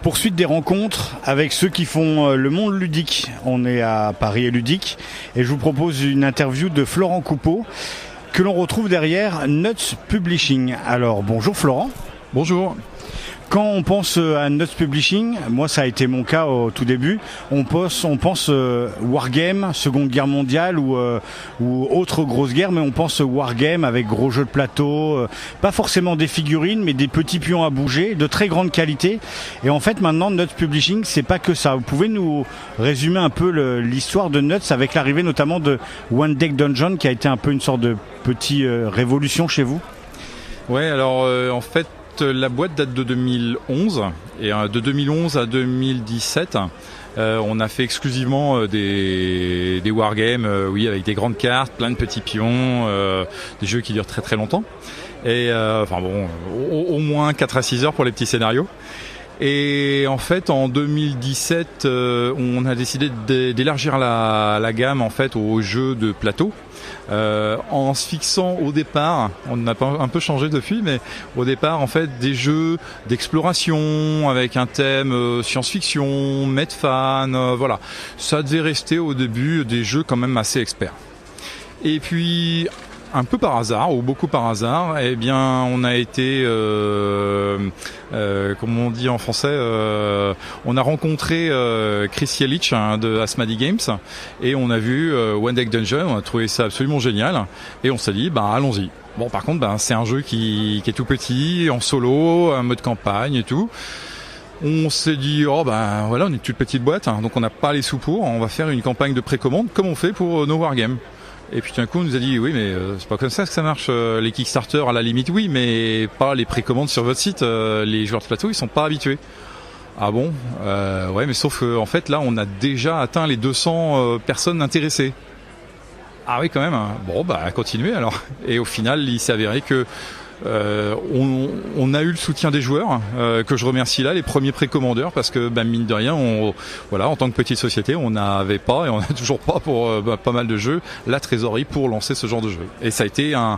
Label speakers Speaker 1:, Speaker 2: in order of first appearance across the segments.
Speaker 1: Poursuite des rencontres avec ceux qui font le monde ludique. On est à Paris et Ludique et je vous propose une interview de Florent Coupeau que l'on retrouve derrière Nuts Publishing. Alors bonjour Florent.
Speaker 2: Bonjour.
Speaker 1: Quand on pense à Nuts Publishing, moi ça a été mon cas au tout début, on pense Wargame, Seconde Guerre mondiale ou autre grosse guerre, mais on pense Wargame avec gros jeux de plateau, pas forcément des figurines, mais des petits pions à bouger, de très grande qualité. Et en fait maintenant Nuts Publishing, c'est pas que ça. Vous pouvez nous résumer un peu l'histoire de Nuts avec l'arrivée notamment de One Deck Dungeon qui a été un peu une sorte de petite révolution chez vous?
Speaker 2: Ouais, alors en fait, la boîte date de 2011 et de 2011 à 2017, on a fait exclusivement des wargames, oui, avec des grandes cartes, plein de petits pions, des jeux qui durent très très longtemps. Et au moins 4 à 6 heures pour les petits scénarios. Et en fait, en 2017, on a décidé d'élargir la gamme en fait aux jeux de plateau. En se fixant au départ, on a un peu changé depuis, mais au départ en fait des jeux d'exploration avec un thème science-fiction, Medfan, voilà. Ça devait rester au début des jeux quand même assez experts. Et puis un peu par hasard, ou beaucoup par hasard, eh bien, on a été, comme on dit en français, on a rencontré Chris Yelich de Asmadi Games et on a vu One Deck Dungeon, on a trouvé ça absolument génial et on s'est dit, allons-y. Bon, par contre, c'est un jeu qui est tout petit, en solo, un mode campagne et tout. On s'est dit, voilà, on est une toute petite boîte, donc on n'a pas les sous pour, on va faire une campagne de précommande comme on fait pour nos wargames. Et puis tout d'un coup on nous a dit oui mais c'est pas comme ça que ça marche, les Kickstarter à la limite oui mais pas les précommandes sur votre site, les joueurs de plateau ils sont pas habitués. Ah bon, ouais mais sauf en fait là on a déjà atteint les 200 personnes intéressées. Ah oui quand même, bon continuez alors. Et au final il s'est avéré que on a eu le soutien des joueurs que je remercie là, les premiers précommandeurs, parce que mine de rien, en tant que petite société, on n'avait pas et on n'a toujours pas pour pas mal de jeux la trésorerie pour lancer ce genre de jeu. Et ça a été un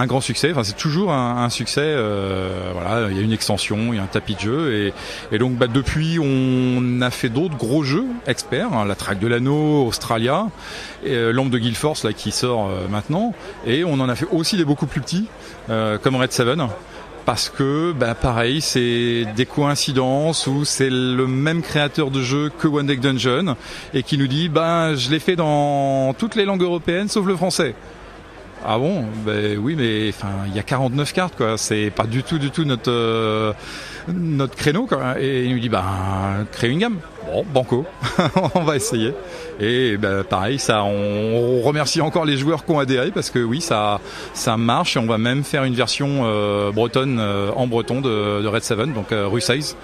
Speaker 2: grand succès. Enfin, c'est toujours un succès. Il y a une extension, il y a un tapis de jeu et donc depuis, on a fait d'autres gros jeux experts, la Traque de l'Anneau, Australia, Lampe de Guildforce là qui sort maintenant, et on en a fait aussi des beaucoup plus petits. Comme Red Seven, parce que pareil c'est des coïncidences où c'est le même créateur de jeu que One Deck Dungeon et qui nous dit je l'ai fait dans toutes les langues européennes sauf le français. Ah bon, oui mais il y a 49 cartes quoi, c'est pas du tout notre créneau quoi. Et il nous dit créer une gamme. Bon, banco, on va essayer. Et pareil, ça, on remercie encore les joueurs qui ont adhéré parce que oui, ça marche et on va même faire une version bretonne en breton de Red Seven, donc rue 16.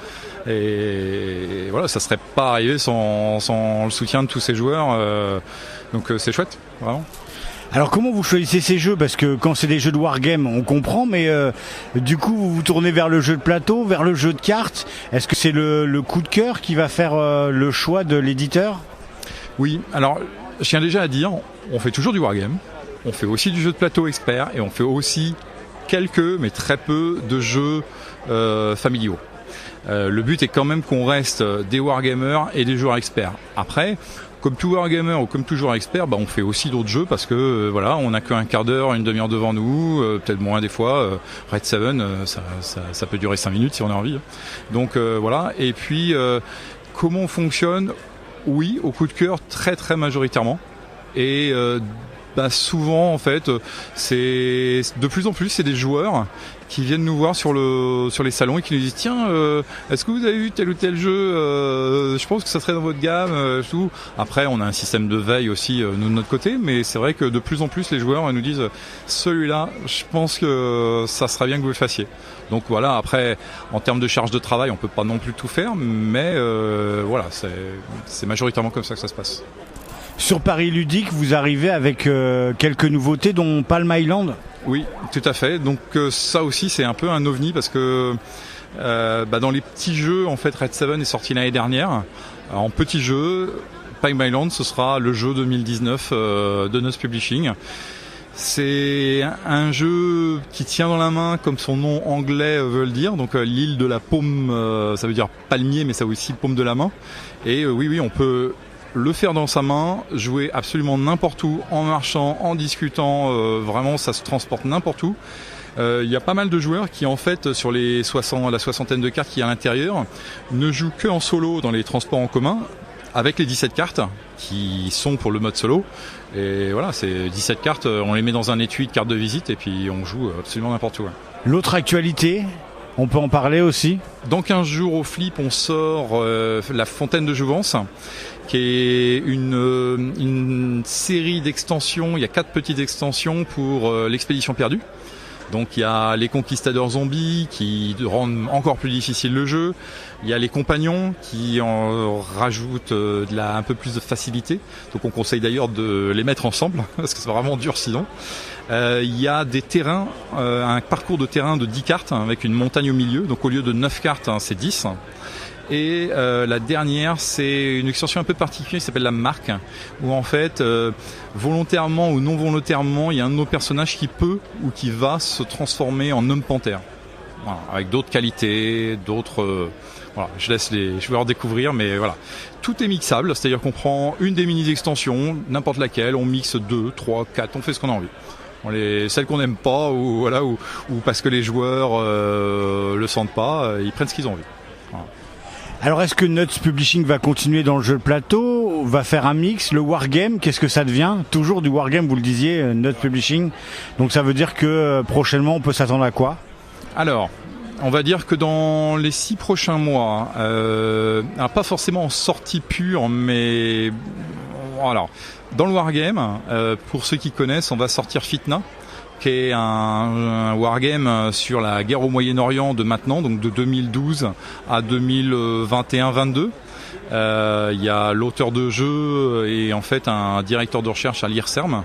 Speaker 2: Et voilà, ça serait pas arrivé sans le soutien de tous ces joueurs. Donc c'est chouette, vraiment.
Speaker 1: Alors comment vous choisissez ces jeux? Parce que quand c'est des jeux de wargame, on comprend, mais du coup vous vous tournez vers le jeu de plateau, vers le jeu de cartes. Est-ce que c'est le coup de cœur qui va faire le choix de l'éditeur?
Speaker 2: Oui, alors je tiens déjà à dire, on fait toujours du wargame, on fait aussi du jeu de plateau expert et on fait aussi quelques, mais très peu, de jeux familiaux. Le but est quand même qu'on reste des wargamers et des joueurs experts. Après, comme tout wargamer ou comme tout joueur expert, on fait aussi d'autres jeux parce que on n'a qu'un quart d'heure, une demi-heure devant nous, peut-être moins des fois. Red Seven, ça peut durer 5 minutes si on a envie. Donc voilà. Et puis comment on fonctionne? Oui, au coup de cœur, très très majoritairement. Et souvent en fait, c'est de plus en plus c'est des joueurs qui viennent nous voir sur les salons et qui nous disent tiens, est-ce que vous avez vu tel ou tel jeu, je pense que ça serait dans votre gamme, tout. Après on a un système de veille aussi nous de notre côté, mais c'est vrai que de plus en plus les joueurs nous disent celui-là je pense que ça serait bien que vous le fassiez. Donc voilà, après en termes de charge de travail on peut pas non plus tout faire, mais voilà, c'est majoritairement comme ça que ça se passe.
Speaker 1: Sur Paris Ludique, vous arrivez avec quelques nouveautés, dont Palm Island.
Speaker 2: Oui, tout à fait. Donc ça aussi, c'est un peu un ovni parce que dans les petits jeux, en fait, Red Seven est sorti l'année dernière. Alors, en petits jeux, Palm Island, ce sera le jeu 2019 de Nuts Publishing. C'est un jeu qui tient dans la main, comme son nom anglais veut le dire. Donc l'île de la paume, ça veut dire palmier, mais ça veut aussi paume de la main. Et oui, on peut le faire dans sa main, jouer absolument n'importe où, en marchant, en discutant. Vraiment, ça se transporte n'importe où. Il y a pas mal de joueurs qui, en fait, sur la soixantaine de cartes qu'il y a à l'intérieur, ne jouent que en solo dans les transports en commun, avec les 17 cartes qui sont pour le mode solo. Et voilà, c'est 17 cartes, on les met dans un étui de cartes de visite et puis on joue absolument n'importe où.
Speaker 1: L'autre actualité, on peut en parler aussi.
Speaker 2: Dans 15 jours au Flip, on sort la Fontaine de Jouvence, qui est une série d'extensions. Il y a 4 petites extensions pour l'expédition perdue. Donc il y a les conquistadors zombies qui rendent encore plus difficile le jeu. Il y a les compagnons qui en rajoutent un peu plus de facilité. Donc on conseille d'ailleurs de les mettre ensemble parce que c'est vraiment dur sinon. Il y a des terrains, un parcours de terrain de 10 cartes avec une montagne au milieu. Donc au lieu de 9 cartes, c'est 10. Et la dernière, c'est une extension un peu particulière qui s'appelle la marque, où en fait, volontairement ou non volontairement, il y a un de nos personnages qui peut ou qui va se transformer en homme panthère. Voilà, avec d'autres qualités, d'autres... voilà, je laisse les joueurs découvrir, mais voilà. Tout est mixable, c'est-à-dire qu'on prend une des mini-extensions, n'importe laquelle, on mixe 2, 3, 4, on fait ce qu'on a envie. Celles qu'on n'aime pas, ou voilà, ou parce que les joueurs le sentent pas, ils prennent ce qu'ils ont envie. Voilà.
Speaker 1: Alors est-ce que Nuts Publishing va continuer dans le jeu de plateau, va faire un mix, le wargame, qu'est-ce que ça devient? Toujours du wargame, vous le disiez, Nuts Publishing. Donc ça veut dire que prochainement on peut s'attendre à quoi?
Speaker 2: Alors, on va dire que dans les 6 prochains mois, pas forcément en sortie pure, mais alors, dans le wargame, pour ceux qui connaissent, on va sortir Fitna, qui est un wargame sur la guerre au Moyen-Orient de maintenant, donc de 2012 à 2021-22. Il y a l'auteur de jeu et en fait un directeur de recherche à l'IRSERM,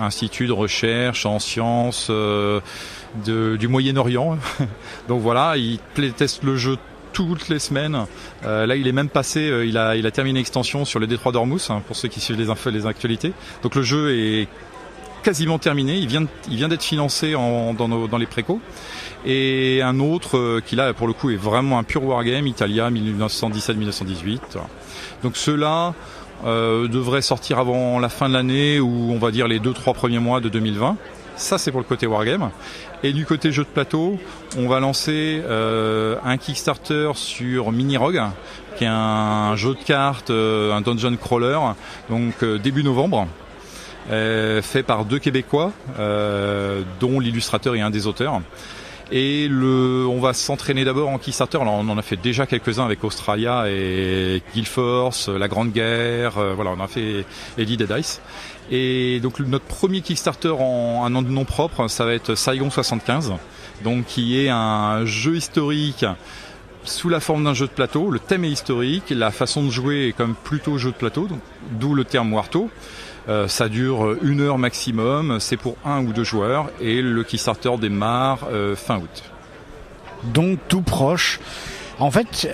Speaker 2: institut de recherche en sciences du Moyen-Orient. Donc voilà, il teste le jeu toutes les semaines. Là, il est même passé, il a terminé l'extension sur le détroit d'Ormuz, pour ceux qui suivent les actualités. Donc le jeu est quasiment terminé, il vient d'être financé dans les précos. Et un autre qui là pour le coup est vraiment un pur wargame, Italia 1917-1918. Donc ceux-là devraient sortir avant la fin de l'année ou on va dire les 2-3 premiers mois de 2020. Ça c'est pour le côté wargame. Et du côté jeu de plateau, on va lancer un Kickstarter sur Mini Rogue, qui est un jeu de cartes, un dungeon crawler, donc début novembre. Fait par 2 Québécois, dont l'illustrateur et un des auteurs. Et on va s'entraîner d'abord en Kickstarter. Alors on en a fait déjà quelques-uns avec Australia et Guild Force, La Grande Guerre, voilà, on a fait Ellie Dead Ice. Et donc notre premier Kickstarter en un nom propre, ça va être Saigon 75, donc qui est un jeu historique sous la forme d'un jeu de plateau. Le thème est historique, la façon de jouer est comme plutôt jeu de plateau, donc, d'où le terme Warto. Ça dure 1 heure maximum, c'est pour 1 ou 2 joueurs et le Kickstarter démarre fin août.
Speaker 1: Donc tout proche. En fait,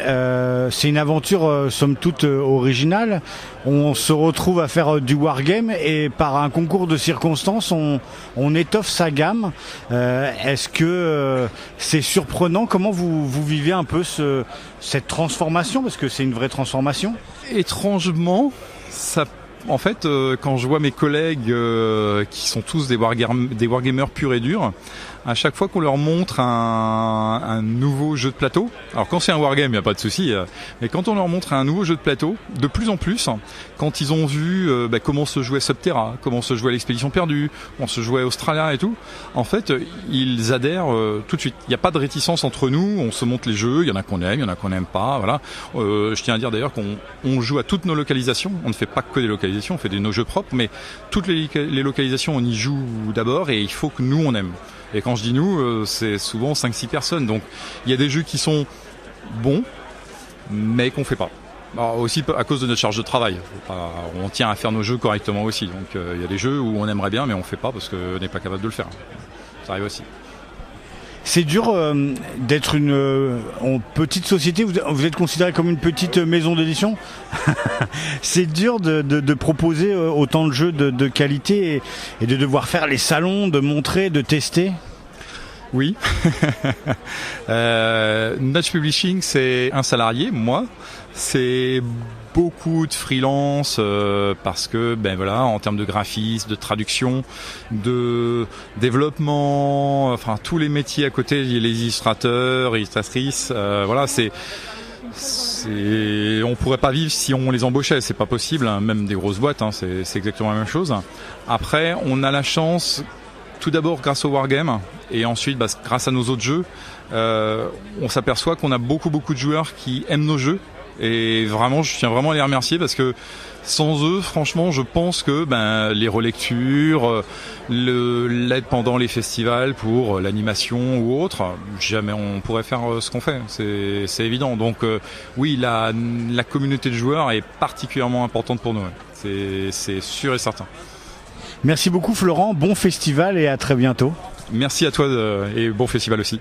Speaker 1: c'est une aventure somme toute originale. On se retrouve à faire du wargame et par un concours de circonstances, on étoffe sa gamme. Est-ce que c'est surprenant? Comment vous vivez un peu cette transformation? Parce que c'est une vraie transformation.
Speaker 2: Étrangement, en fait, quand je vois mes collègues qui sont tous des wargamers purs et durs, à chaque fois qu'on leur montre un nouveau jeu de plateau, alors quand c'est un wargame, il n'y a pas de souci, mais quand on leur montre un nouveau jeu de plateau, de plus en plus, quand ils ont vu comment se jouait Subterra, comment se jouait l'expédition perdue, comment se jouait Australia et tout, en fait, ils adhèrent tout de suite. Il n'y a pas de réticence entre nous, on se montre les jeux, il y en a qu'on aime, il y en a qu'on n'aime pas, voilà. Je tiens à dire d'ailleurs qu'on joue à toutes nos localisations, on ne fait pas que des localisations, on fait nos jeux propres, mais toutes les localisations, on y joue d'abord et il faut que nous, on aime. Et quand je dis nous, c'est souvent 5-6 personnes. Donc il y a des jeux qui sont bons, mais qu'on fait pas. Alors, aussi à cause de notre charge de travail. On tient à faire nos jeux correctement aussi. Donc il y a des jeux où on aimerait bien, mais on fait pas parce qu'on n'est pas capable de le faire. Ça arrive aussi.
Speaker 1: C'est dur d'être en petite société. Vous êtes considéré comme une petite maison d'édition. C'est dur de proposer autant de jeux de qualité et de devoir faire les salons, de montrer, de tester.
Speaker 2: Oui. Notch Publishing, c'est un salarié, moi. C'est beaucoup de freelance parce que voilà, en termes de graphisme, de traduction, de développement, enfin tous les métiers à côté, les illustrateurs, illustratrices, voilà, on pourrait pas vivre si on les embauchait, c'est pas possible, hein, même des grosses boîtes, hein, c'est exactement la même chose. Après, on a la chance, tout d'abord grâce au Wargame et ensuite grâce à nos autres jeux, on s'aperçoit qu'on a beaucoup de joueurs qui aiment nos jeux. Et vraiment, je tiens vraiment à les remercier parce que sans eux, franchement, je pense que les relectures, l'aide pendant les festivals pour l'animation ou autre, jamais on pourrait faire ce qu'on fait. C'est évident. Donc oui, la communauté de joueurs est particulièrement importante pour nous. Ouais. C'est sûr et certain.
Speaker 1: Merci beaucoup Florent, bon festival et à très bientôt.
Speaker 2: Merci à toi et bon festival aussi.